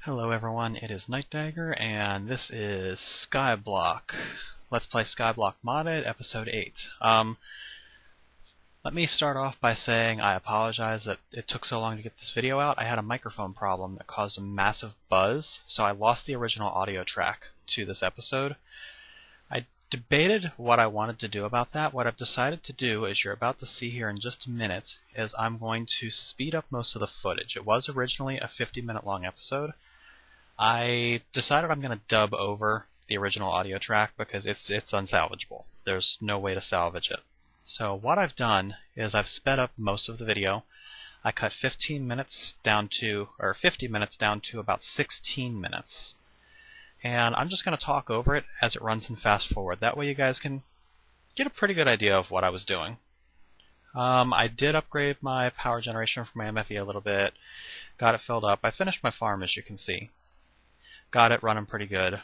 Hello everyone, it is Night Dagger, and this is Skyblock. Let's play Skyblock Modded, Episode 8. Let me start off by saying I apologize that it took so long to get this video out. I had a microphone problem that caused a massive buzz, so I lost the original audio track to this episode. I debated what I wanted to do about that. What I've decided to do, as you're about to see here in just a minute, is I'm going to speed up most of the footage. It was originally a 50-minute long episode. I decided I'm going to dub over the original audio track because it's unsalvageable. There's no way to salvage it. So what I've done is I've sped up most of the video. I cut 50 minutes down to about 16 minutes. And I'm just going to talk over it as it runs in fast forward. That way you guys can get a pretty good idea of what I was doing. I did upgrade my power generation from my MFE a little bit. Got it filled up. I finished my farm, as you can see. Got it running pretty good.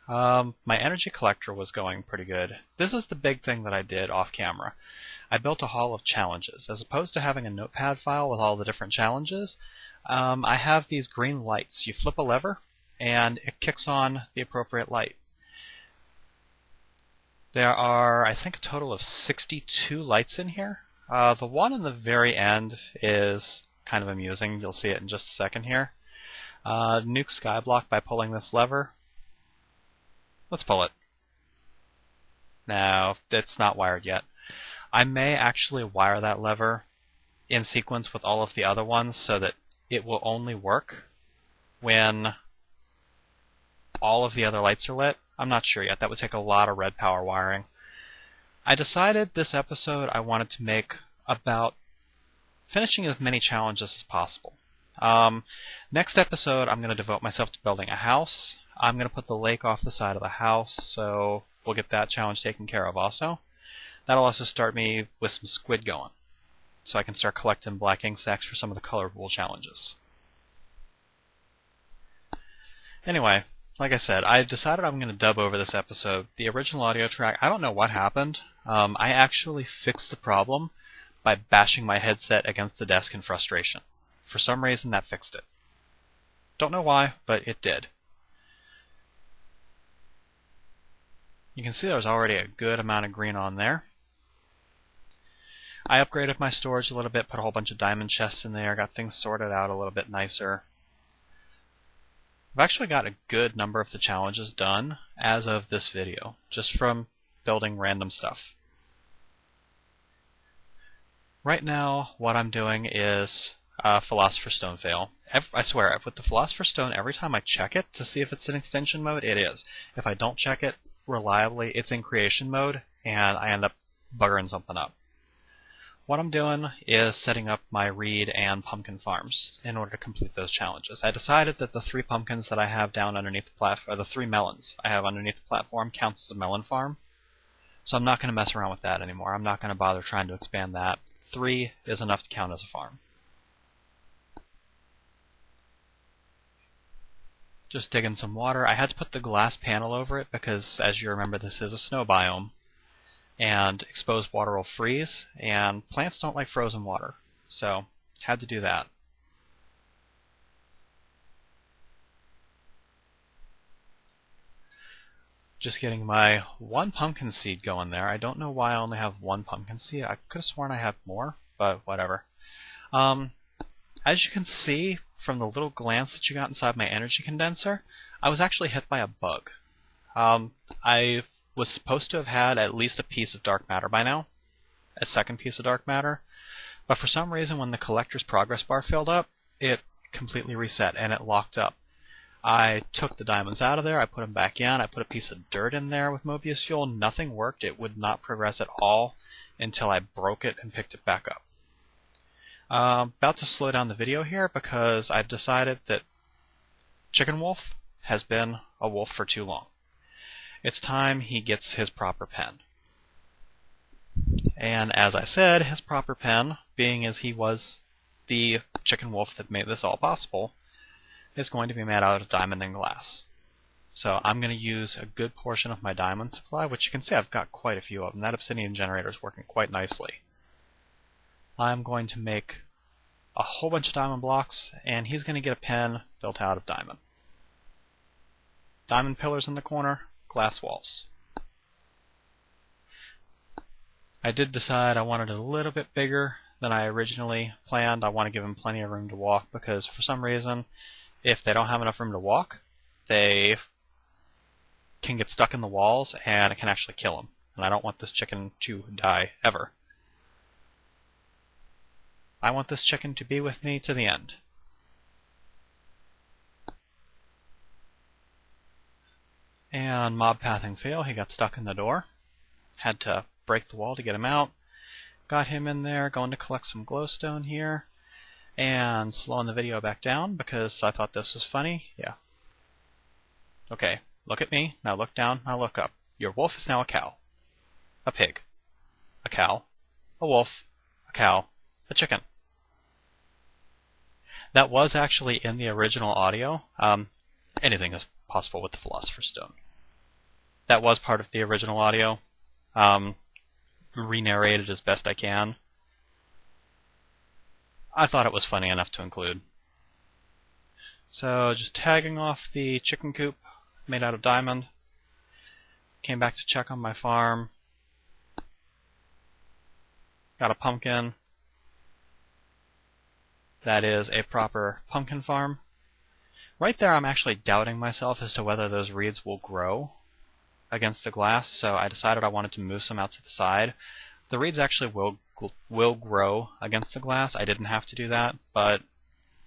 My energy collector was going pretty good. This is the big thing that I did off camera. I built a hall of challenges. As opposed to having a notepad file with all the different challenges, I have these green lights. You flip a lever and it kicks on the appropriate light. There are, I think, a total of 62 lights in here. The one in the very end is kind of amusing. You'll see it in just a second here. Nuke Skyblock by pulling this lever. Let's pull it. No, it's not wired yet. I may actually wire that lever in sequence with all of the other ones so that it will only work when all of the other lights are lit. I'm not sure yet. That would take a lot of red power wiring. I decided this episode I wanted to make about finishing as many challenges as possible. Next episode, I'm going to devote myself to building a house. I'm going to put the lake off the side of the house, so we'll get that challenge taken care of also. That'll also start me with some squid going, so I can start collecting black ink sacks for some of the colorful challenges. Anyway, like I said, I decided I'm going to dub over this episode. The original audio track, I don't know what happened. I actually fixed the problem by bashing my headset against the desk in frustration. For some reason, that fixed it. Don't know why, but it did. You can see there's already a good amount of green on there. I upgraded my storage a little bit, put a whole bunch of diamond chests in there, got things sorted out a little bit nicer. I've actually got a good number of the challenges done as of this video, just from building random stuff. Right now, what I'm doing is Philosopher's Stone fail. I swear, with the Philosopher's Stone, every time I check it to see if it's in extension mode, it is. If I don't check it reliably, it's in creation mode, and I end up buggering something up. What I'm doing is setting up my reed and pumpkin farms in order to complete those challenges. I decided that the 3 pumpkins that I have down underneath the platform, or the 3 melons I have underneath the platform, counts as a melon farm. So I'm not going to mess around with that anymore. I'm not going to bother trying to expand that. 3 is enough to count as a farm. Just digging some water. I had to put the glass panel over it because, as you remember, this is a snow biome, and exposed water will freeze, and plants don't like frozen water, so had to do that. Just getting my 1 pumpkin seed going there. I don't know why I only have 1 pumpkin seed. I could have sworn I had more, but whatever. As you can see from the little glance that you got inside my energy condenser, I was actually hit by a bug. I was supposed to have had at least a piece of dark matter by now, a second piece of dark matter, but for some reason when the collector's progress bar filled up, it completely reset and it locked up. I took the diamonds out of there, I put them back in, I put a piece of dirt in there with Mobius fuel, nothing worked, it would not progress at all until I broke it and picked it back up. About to slow down the video here because I've decided that Chicken Wolf has been a wolf for too long. It's time he gets his proper pen. And as I said, his proper pen, being as he was the chicken wolf that made this all possible, is going to be made out of diamond and glass. So I'm going to use a good portion of my diamond supply, which you can see I've got quite a few of them. That obsidian generator is working quite nicely. I'm going to make a whole bunch of diamond blocks, and he's going to get a pen built out of diamond. Diamond pillars in the corner, glass walls. I did decide I wanted it a little bit bigger than I originally planned. I want to give him plenty of room to walk, because for some reason, if they don't have enough room to walk, they can get stuck in the walls and it can actually kill them. And I don't want this chicken to die ever. I want this chicken to be with me to the end. And mob pathing fail, he got stuck in the door. Had to break the wall to get him out. Got him in there, going to collect some glowstone here. And slowing the video back down because I thought this was funny. Yeah. Okay, look at me, now look down, now look up. Your wolf is now a cow. A pig. A cow. A wolf. A cow. A chicken. That was actually in the original audio. Anything is possible with the Philosopher's Stone. That was part of the original audio. Re-narrated as best I can. I thought it was funny enough to include. So just tagging off the chicken coop made out of diamond. Came back to check on my farm. Got a pumpkin. That is a proper pumpkin farm. Right there I'm actually doubting myself as to whether those reeds will grow against the glass, so I decided I wanted to move some out to the side. The reeds actually will grow against the glass. I didn't have to do that, but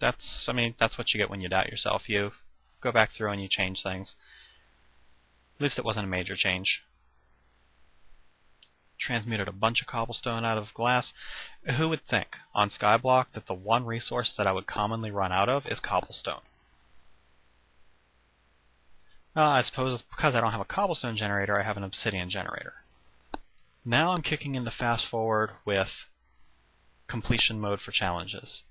that's what you get when you doubt yourself. You go back through and you change things. At least it wasn't a major change. Transmuted a bunch of cobblestone out of glass. Who would think on Skyblock that the one resource that I would commonly run out of is cobblestone? I suppose it's because I don't have a cobblestone generator, I have an obsidian generator. Now I'm kicking into fast forward with completion mode for challenges.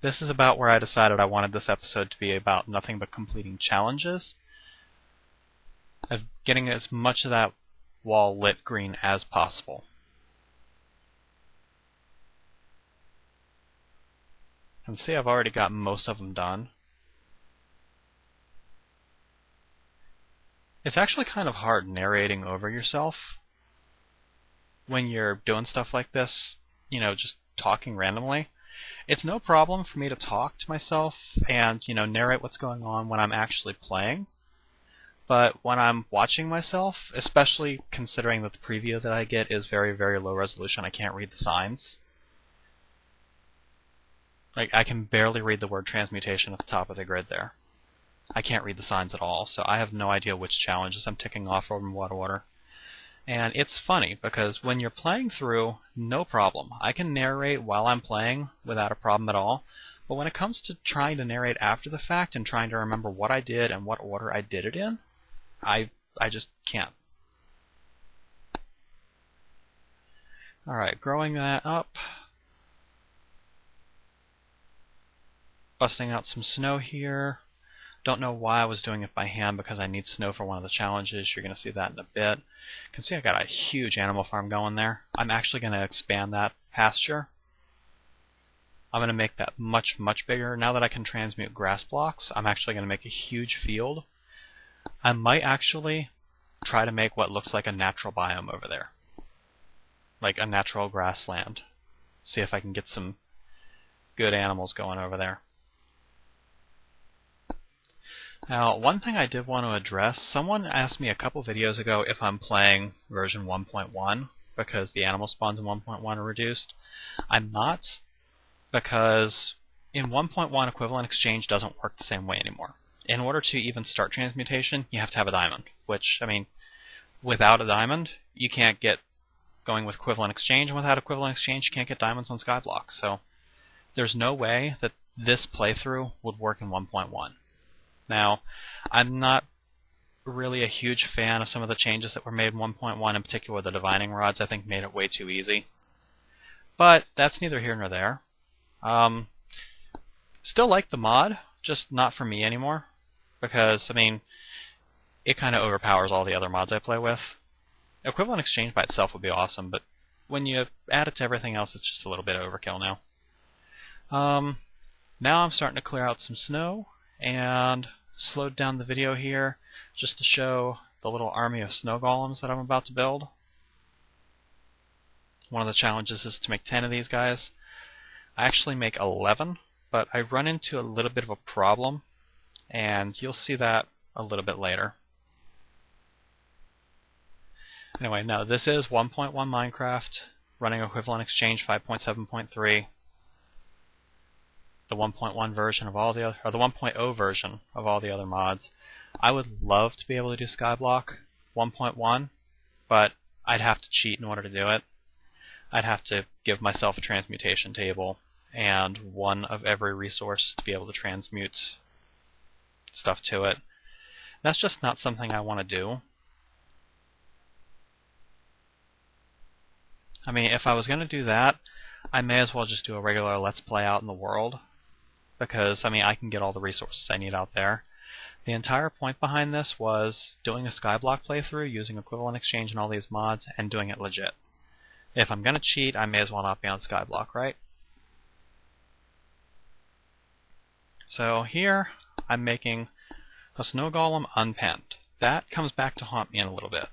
This is about where I decided I wanted this episode to be about nothing but completing challenges. Of getting as much of that wall lit green as possible. And see, I've already got most of them done. It's actually kind of hard narrating over yourself when you're doing stuff like this, you know, just talking randomly. It's no problem for me to talk to myself and, you know, narrate what's going on when I'm actually playing. But when I'm watching myself, especially considering that the preview that I get is very, very low resolution, I can't read the signs. Like, I can barely read the word transmutation at the top of the grid there. I can't read the signs at all, so I have no idea which challenges I'm ticking off or in what order. And it's funny, because when you're playing through, no problem. I can narrate while I'm playing without a problem at all. But when it comes to trying to narrate after the fact and trying to remember what I did and what order I did it in, I just can't. Alright, growing that up. Busting out some snow here. Don't know why I was doing it by hand, because I need snow for one of the challenges. You're going to see that in a bit. You can see I got a huge animal farm going there. I'm actually going to expand that pasture. I'm going to make that much, much bigger. Now that I can transmute grass blocks, I'm actually going to make a huge field. I might actually try to make what looks like a natural biome over there. Like a natural grassland. See if I can get some good animals going over there. Now, one thing I did want to address, someone asked me a couple videos ago if I'm playing version 1.1 because the animal spawns in 1.1 are reduced. I'm not, because in 1.1 equivalent exchange doesn't work the same way anymore. In order to even start transmutation, you have to have a diamond, which, I mean, without a diamond, you can't get going with equivalent exchange, and without equivalent exchange, you can't get diamonds on Skyblock. So there's no way that this playthrough would work in 1.1. Now, I'm not really a huge fan of some of the changes that were made in 1.1, in particular the divining rods. I think made it way too easy. But that's neither here nor there. Still like the mod, just not for me anymore. Because, I mean, it kind of overpowers all the other mods I play with. Equivalent exchange by itself would be awesome, but when you add it to everything else, it's just a little bit overkill now. Now I'm starting to clear out some snow, and slowed down the video here just to show the little army of snow golems that I'm about to build. One of the challenges is to make 10 of these guys. I actually make 11, but I run into a little bit of a problem, and you'll see that a little bit later. Anyway, no, this is 1.1 Minecraft, running Equivalent Exchange 5.7.3. The 1.1 version of all the other, or the 1.0 version of all the other mods. I would love to be able to do Skyblock 1.1, but I'd have to cheat in order to do it. I'd have to give myself a transmutation table and one of every resource to be able to transmute stuff to it. That's just not something I want to do. I mean, if I was going to do that, I may as well just do a regular Let's Play out in the world, because, I mean, I can get all the resources I need out there. The entire point behind this was doing a Skyblock playthrough using Equivalent Exchange and all these mods, and doing it legit. If I'm going to cheat, I may as well not be on Skyblock, right? So here, I'm making a snow golem unpenned. That comes back to haunt me in a little bit,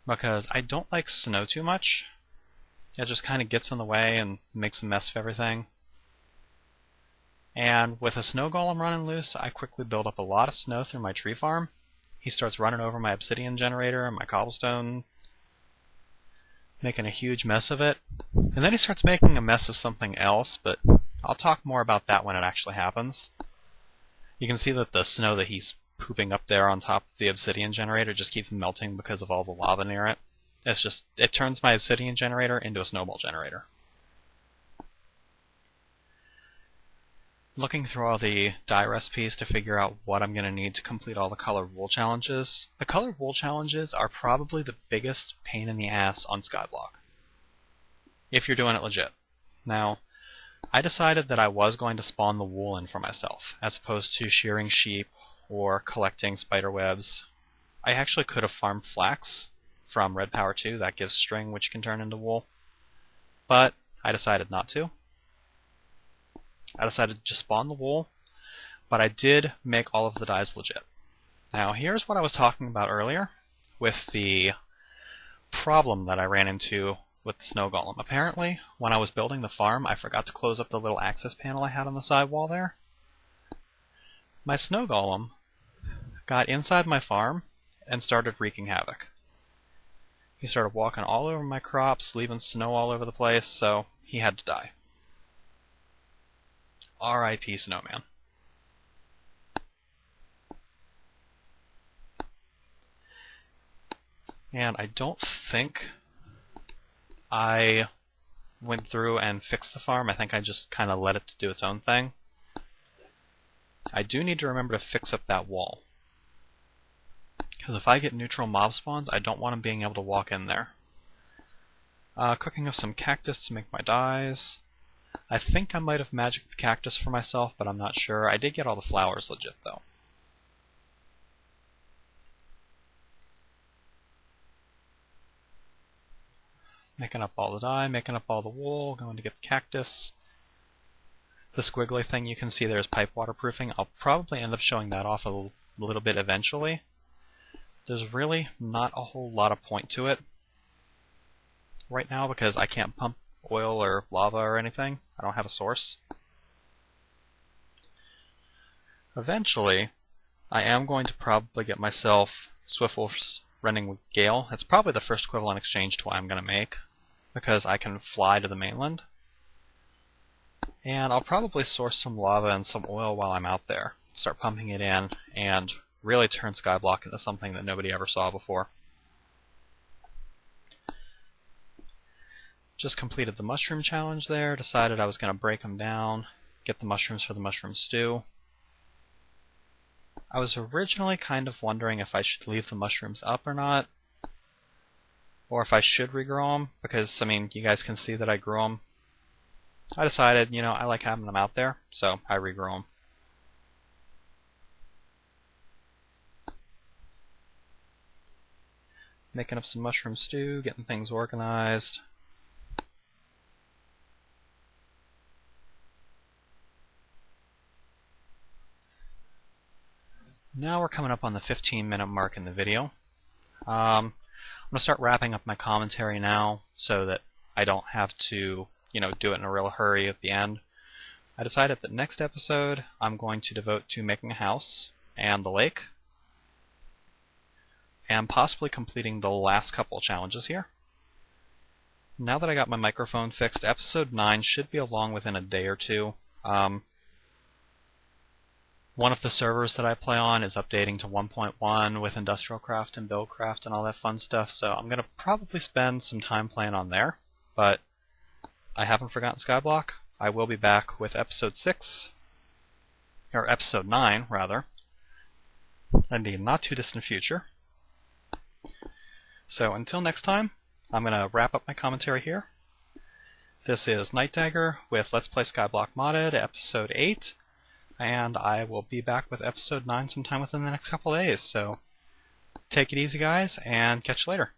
because I don't like snow too much. It just kind of gets in the way and makes a mess of everything. And with a snow golem running loose, I quickly build up a lot of snow through my tree farm. He starts running over my obsidian generator and my cobblestone, making a huge mess of it. And then he starts making a mess of something else, but I'll talk more about that when it actually happens. You can see that the snow that he's pooping up there on top of the obsidian generator just keeps melting because of all the lava near it. It turns my obsidian generator into a snowball generator. Looking through all the dye recipes to figure out what I'm going to need to complete all the colored wool challenges. The colored wool challenges are probably the biggest pain in the ass on Skyblock, if you're doing it legit. Now, I decided that I was going to spawn the wool in for myself, as opposed to shearing sheep or collecting spider webs. I actually could have farmed flax from Red Power 2, that gives string which can turn into wool. But I decided not to. I decided to just spawn the wool, but I did make all of the dyes legit. Now here's what I was talking about earlier with the problem that I ran into with the snow golem. Apparently, when I was building the farm, I forgot to close up the little access panel I had on the side wall there. My snow golem got inside my farm and started wreaking havoc. He started walking all over my crops, leaving snow all over the place, so he had to die. R.I.P. Snowman. And I don't think I went through and fixed the farm. I think I just kind of let it do its own thing. I do need to remember to fix up that wall, because if I get neutral mob spawns, I don't want them being able to walk in there. Cooking up some cactus to make my dyes. I think I might have magicked the cactus for myself, but I'm not sure. I did get all the flowers legit, though. Making up all the dye, making up all the wool, going to get the cactus. The squiggly thing you can see there is pipe waterproofing. I'll probably end up showing that off a little bit eventually. There's really not a whole lot of point to it right now because I can't pump oil or lava or anything. I don't have a source. Eventually, I am going to probably get myself Swiftwolf's running with Gale. It's probably the first Equivalent Exchange toy I'm going to make, because I can fly to the mainland. And I'll probably source some lava and some oil while I'm out there. Start pumping it in, and really turn Skyblock into something that nobody ever saw before. Just completed the mushroom challenge there, decided I was going to break them down, get the mushrooms for the mushroom stew. I was originally kind of wondering if I should leave the mushrooms up or not, or if I should regrow them, because, I mean, you guys can see that I grew them. I decided, you know, I like having them out there, so I regrow them. making up some mushroom stew, getting things organized. Now we're coming up on the 15-minute mark in the video. I'm going to start wrapping up my commentary now so that I don't have to, do it in a real hurry at the end. I decided that next episode I'm going to devote to making a house and the lake, and possibly completing the last couple challenges here. Now that I got my microphone fixed, episode 9 should be along within a day or two. One of the servers that I play on is updating to 1.1 with Industrial Craft and Buildcraft and all that fun stuff, so I'm going to probably spend some time playing on there. But I haven't forgotten Skyblock. I will be back with episode 6, or episode 9, rather, in the not too distant future. So until next time, I'm going to wrap up my commentary here. This is Night Dagger with Let's Play Skyblock Modded, episode 8. And I will be back with episode 9 sometime within the next couple days. So take it easy, guys, and catch you later.